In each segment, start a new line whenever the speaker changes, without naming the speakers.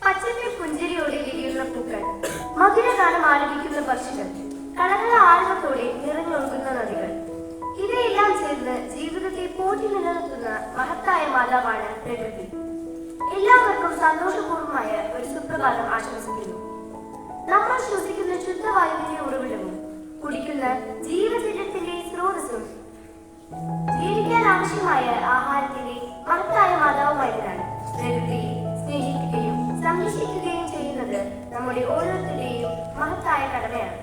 പച്ചപ്പിൽ പുഞ്ചിരിയോടെ വിരിയുന്ന പൂക്കൾ, മധുരഗാനം ആലപിക്കുന്ന പക്ഷികൾ, കളകള ആൽമത്തോടെ നിറഞ്ഞൊഴുകുന്ന നദികൾ, ഇവയെല്ലാം ചേർന്ന് ജീവിതത്തെ പോറ്റി നിലനിർത്തുന്ന മഹത്തായ മാതാവാണ് പ്രകൃതി. എല്ലാവർക്കും സന്തോഷപൂർവമായ ഒരു സുപ്രഭാതം ആശംസിക്കുന്നു. നമ്മൾ ശ്വസിക്കുന്ന ശുദ്ധവായുവിന്റെ ഉറവിടവും കുടിക്കുന്ന ജീവജലത്തിന്റെ സ്രോതസ്സും ജീവിക്കാൻ ആവശ്യമായ ആഹാരത്തിന്റെ മഹത്തായ മാതാവുമായതിനാൽ പ്രകൃതിയെ സ്നേഹിക്കുകയും സംരക്ഷിക്കുകയും ചെയ്യുന്നത് നമ്മുടെ ഓരോരുത്തരുടെയും മഹത്തായ കടമയാണ്.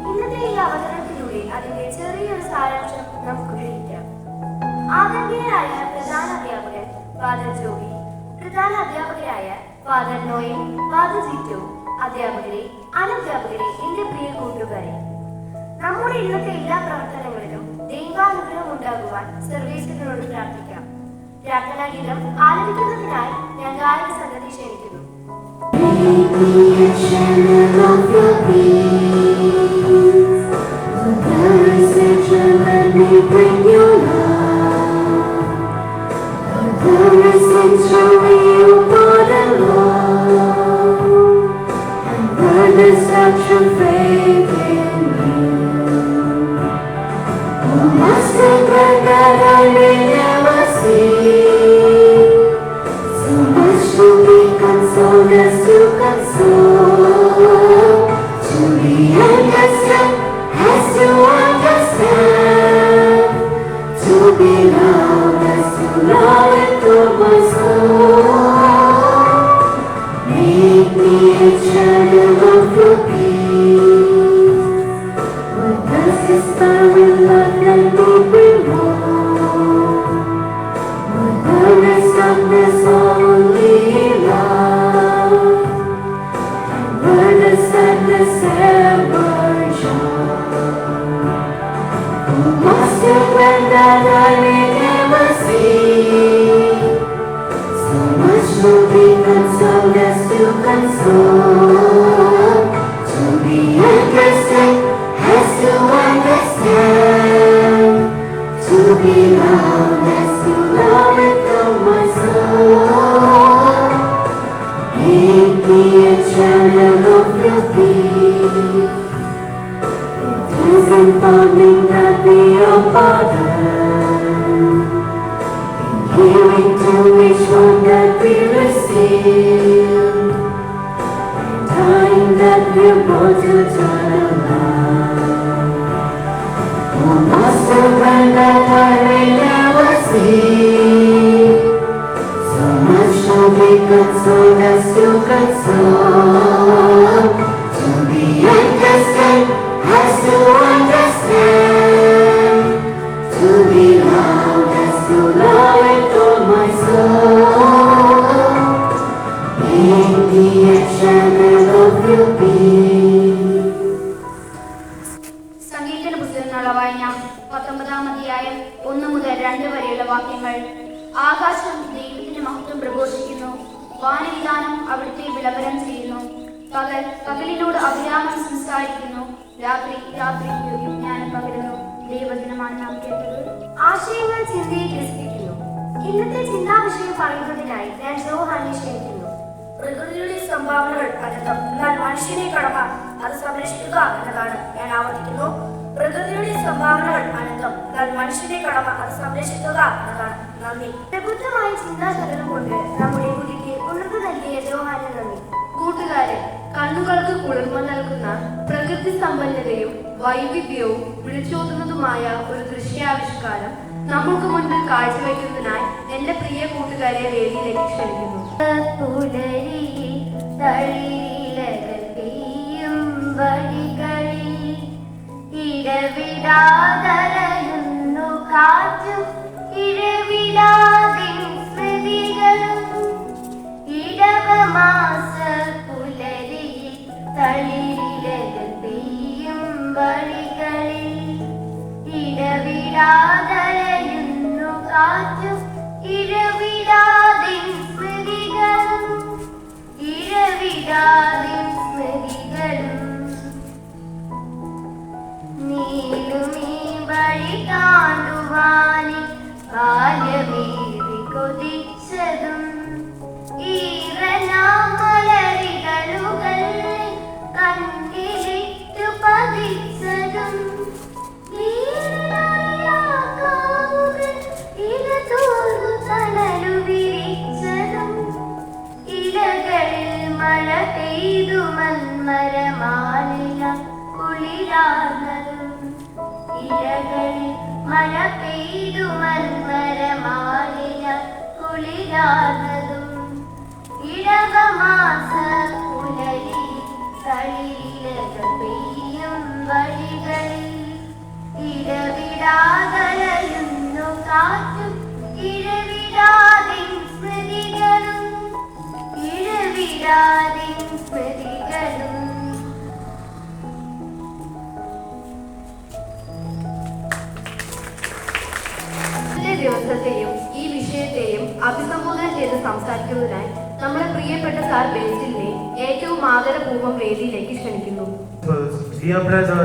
ഇന്നത്തെ ഈ അവതരണത്തിലൂടെ അതിന്റെ ചെറിയൊരു സാരാംശം നമുക്ക് ഗ്രഹിക്കാം. ആദരണീയരായ പ്രധാന അധ്യാപകൻ ഫാദർ ജോബി, പ്രധാന അധ്യാപകരായ ഫാദർ നോയൽ, ഫാദർ ജിറ്റോ, അധ്യാപകരെ, അനധ്യാപകരെ, എന്റെ പ്രിയ കൂട്ടുകാരെ, നമ്മുടെ ഇന്നത്തെ എല്ലാ പ്രവർത്തനങ്ങളിലും ദൈവാനുഗ്രഹം ഉണ്ടാകുവാൻ സർവേശ്വരനോട് പ്രാർത്ഥിക്കാം. പ്രാർത്ഥനാ ഗീതം ആലപിക്കുന്നതിനായി ഞാൻ ഗായക സംഗതി ക്ഷണിക്കുന്നു.
സങ്കീർത്തന പുസ്തകത്തിനുള്ള വായന 19-ാം അധ്യായം 1 മുതൽ 2 വരെയുള്ള വാക്യങ്ങൾ. ആകാശം ദൈവത്തിന്റെ മഹത്വം പ്രഘോഷിക്കുന്നു, വാനവിധാനം അവിടുത്തെ വിളംബരം ചെയ്യുന്നു. പകൽ പകലിനോട് അവിരാമം സംസാരിക്കുന്നു, രാത്രി രാത്രിക്ക് വിജ്ഞാനം പകരുന്നു. ദൈവദിനമാണ് നാം കേട്ടത്.
ആശയങ്ങൾ ചിന്തയെ ഗ്രസിപ്പിക്കുന്നു. ഇന്നത്തെ ചിന്താ വിഷയം പറയുന്നതിനായി ഞാൻ ജോഹാനെ ക്ഷണിക്കുന്നു.
പ്രകൃതിയുടെ സംഭാവനകൾ അനന്തം, എന്നാൽ മനുഷ്യനെ കടമ അത് സംരക്ഷിക്കുക എന്നതാണ്. ഞാൻ ആവർത്തിക്കുന്നു, പ്രകൃതിയുടെ സംഭാവനകൾ അനന്തം, എന്നാൽ മനുഷ്യന്റെ കടമ അത് സംരക്ഷിക്കുക എന്നതാണ്. നന്ദി.
പ്രബുദ്ധമായ ചിന്താശകലം കൊണ്ട് നമ്മുടെ ബുദ്ധിക്ക് ഉണർന്നു നൽകിയ ജോഹാന് നന്ദി.
കൂട്ടുകാരെ, കണ്ണുകൾക്ക് കുളിർമ നൽകുന്ന പ്രകൃതി സമ്പന്നതയും വൈവിധ്യവും വിളിച്ചോതുന്നതുമായ ഒരു ദൃശ്യാവിഷ്കാരം നമുക്ക് മുൻപിൽ കാഴ്ചവെക്കുന്നതിനായി എന്റെ പ്രിയ കൂട്ടുകാരെ വേദിയിലേക്ക് ക്ഷണിക്കുന്നു.
ഇടവിടാതലയുന്നു കാറ്റും ഇടവിടാതിൻ സ്മൃതികളും ഇടവമാസ പുലരിയിൽ തളിരിലകൾ പെയ്യും വഴികളിൽ ഇടവിടാതലയുന്നു കാറ്റും ഇടവിടാതിൻ സ്മൃതികളും ഇടവിടാതിൻ സ്മൃതികളും നീളുമീ വഴി താണ്ടുവാനി ബാല്യമേറി കൊതിച്ചതും ഈറനാ
മന്മരമാലിന കുളിരാർന്നതും ഇഴകളിൽ മഴ പെയ്തു മന്മരമാലിന കുളിരാർന്നതും ഇടവമാസ പുലരി കളിയിലകൾ പെയ്യും വഴികളിൽ ഇടവിടാതലയുന്നു കാറ്റും ഇഴവിടാതെ സ്മൃതികളും ഇഴവിടാതെ സ്മൃതികളും.
ദിവസത്തെയും ഈ വിഷയത്തെയും അഭിസംബോധന ചെയ്ത് സംസാരിക്കുന്നതിനായി നമ്മുടെ പ്രിയപ്പെട്ട സാർ ബെഞ്ചിനെ ഏറ്റവും ആദരപൂർവ്വം വേദിയിലേക്ക് ക്ഷണിക്കുന്നു.
Dear brother,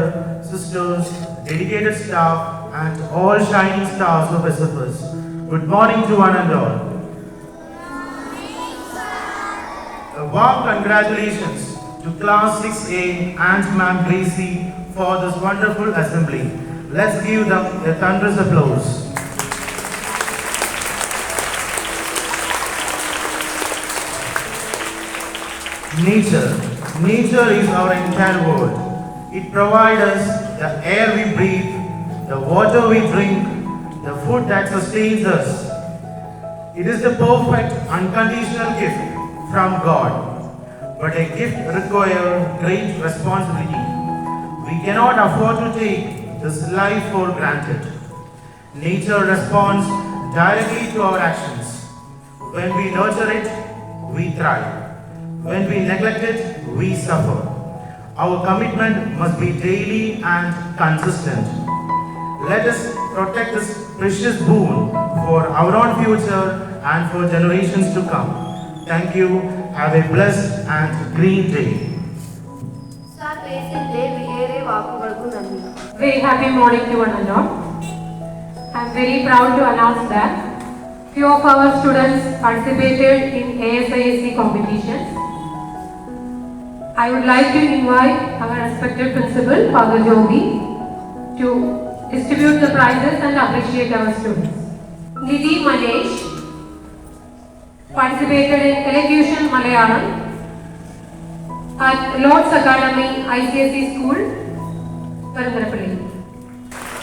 sisters, dedicated staff, and all shining stars of SFS, good morning to one and all. A warm congratulations to Class 6A and Ma'am Gracie for this wonderful assembly. Let's give them a thunderous applause. Nature is our entire world. It provides us the air we breathe, the water we drink, the food that sustains us. It is the perfect unconditional gift from God, but a gift requires great responsibility. We cannot afford to take this life for granted. Nature responds directly to our actions. When we nurture it, we thrive. When we neglect it, we suffer. Our commitment must be daily and consistent. Let us protect this precious boon for our own future and for generations to come. Thank you. Have a blessed and green day.
Sir ബെഞ്ചിന്റെ വിലയേറിയ വാക്കുകൾക്ക് നന്ദി.
Very happy morning to one and all. I am very proud to announce that few of our students participated in ASISC competitions. I would like to invite our respected principal, Father Jogi, to distribute the prizes and appreciate our students. Nidhi Manesh participated in Elocution Malayalam at Lord's Academy ICSE School, Varangarapalli.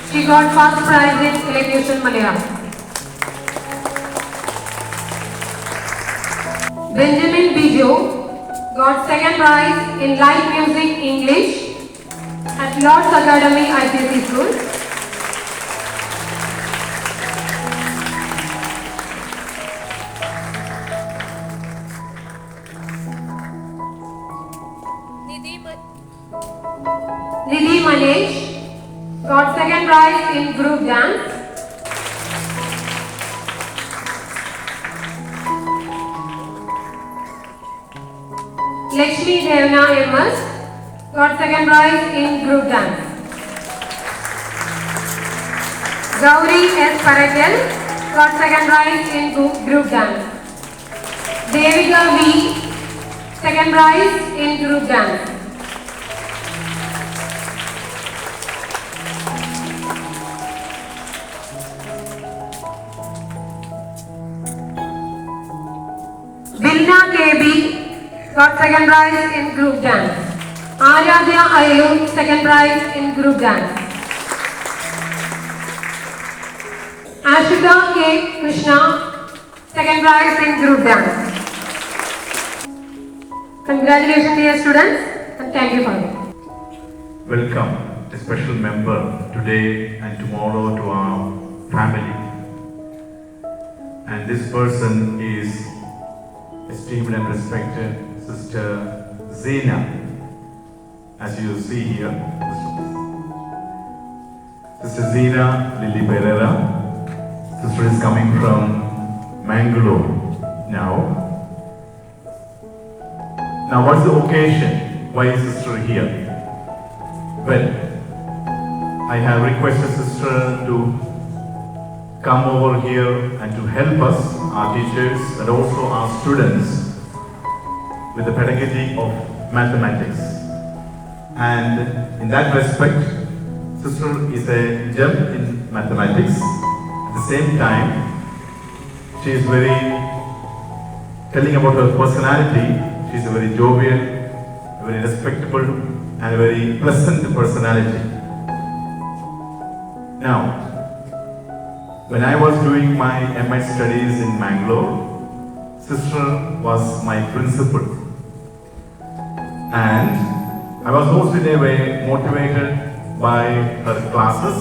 She got first prize in Elocution Malayalam. Benjamin Bijo got second prize in Light Music English at Lord's Academy ICSE School. Nidhi Manesh got second prize in group dance. Lakshmi Devna MS got second prize in group dance. Gauri S. Parakel got second prize in group dance. Devika V. second prize in group dance. Vilna KB got second prize in group dance. Aradhya Ayur second prize in group dance. Ashita K. Krishna second prize in group dance. Congratulations dear students and thank you for it.
Welcome a special member today and tomorrow to our family. And this person is esteemed and respected Sister Zena, as you see here. Sister Zena Lily Pereira. Sister is coming from Mangalore now. Now, what's the occasion? Why is Sister here? Well, I have requested Sister to come over here and to help us, our teachers, and also our students with the pedagogy of mathematics. And in that respect, Sister is a gem in mathematics. At the same time, she is telling about her personality, she is a very jovial, a very respectable and a very pleasant personality. Now, when I was doing my MA studies in Mangalore, sister was my principal. And I was also in a way motivated by her classes,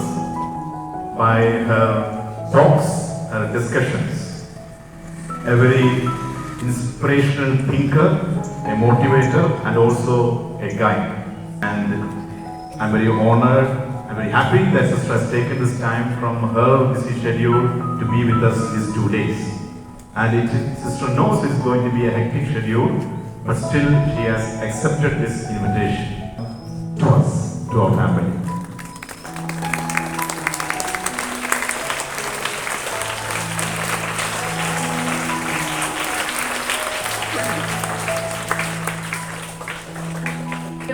by her talks, her discussions. A very inspirational thinker, a motivator, and also a guide. And I'm very honored, I'm very happy that sister has taken this time from her busy schedule to be with us these 2 days. And sister knows it's going to be a hectic schedule, but still she has accepted this invitation to us, to our family.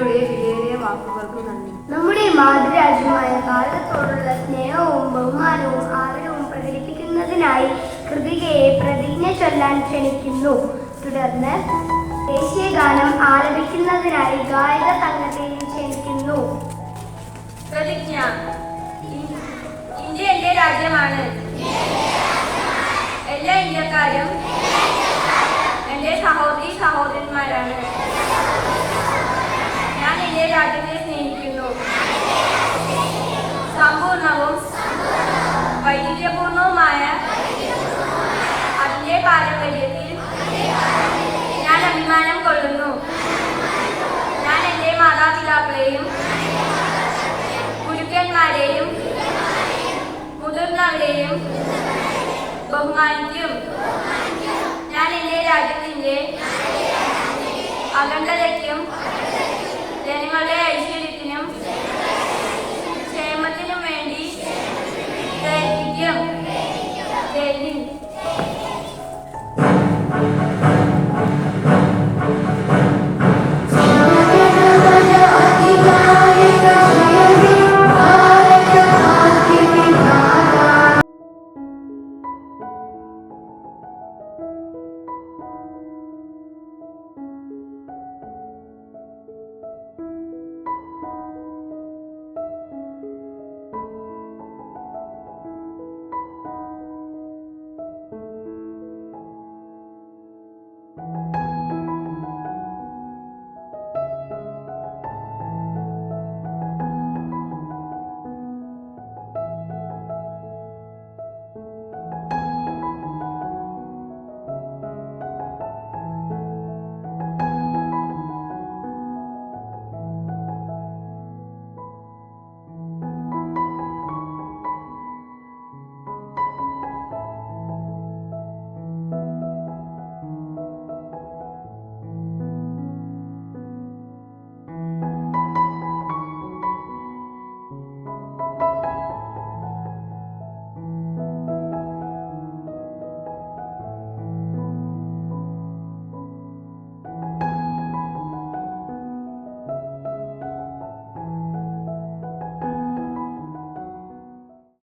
വിലയേറിയ വാക്കുകൾക്ക് നന്ദി.
നമ്മുടെ മാതൃരാജ്യമായ ഭാരതത്തോടുള്ള സ്നേഹവും ബഹുമാനവും ആദരവും പ്രകടിപ്പിക്കുന്നതിനായി കൃതികയെ പ്രതിജ്ഞ ചൊല്ലാൻ ക്ഷണിക്കുന്നു. തുടർന്ന് ദേശീയ ഗാനം ആലപിക്കുന്നതിനായി ഗായക സംഘത്തെയും ക്ഷണിക്കുന്നു.
പ്രതിജ്ഞ. ഇന്ത്യ എന്റെ രാജ്യമാണ്. എല്ലാ ഇന്ത്യക്കാരും എന്റെ സഹോദരി സഹോദരന്മാരാണ്. ഞാൻ എന്റെ രാജ്യത്തെ സ്നേഹിക്കുന്നു. സമ്പൂർണവും വൈവിധ്യപൂർണവുമായ അതിന്റെ പാരമ്പര്യത്തിൽ ഞാൻ അഭിമാനം കൊള്ളുന്നു. ഞാൻ എന്റെ മാതാപിതാക്കളെയും ഗുരുക്കന്മാരെയും മുതിർന്നവരെയും ബഹുമാനിക്കും. ഞാൻ എന്റെ രാജ്യത്തിന്റെ അഖണ്ഡതയ്ക്കും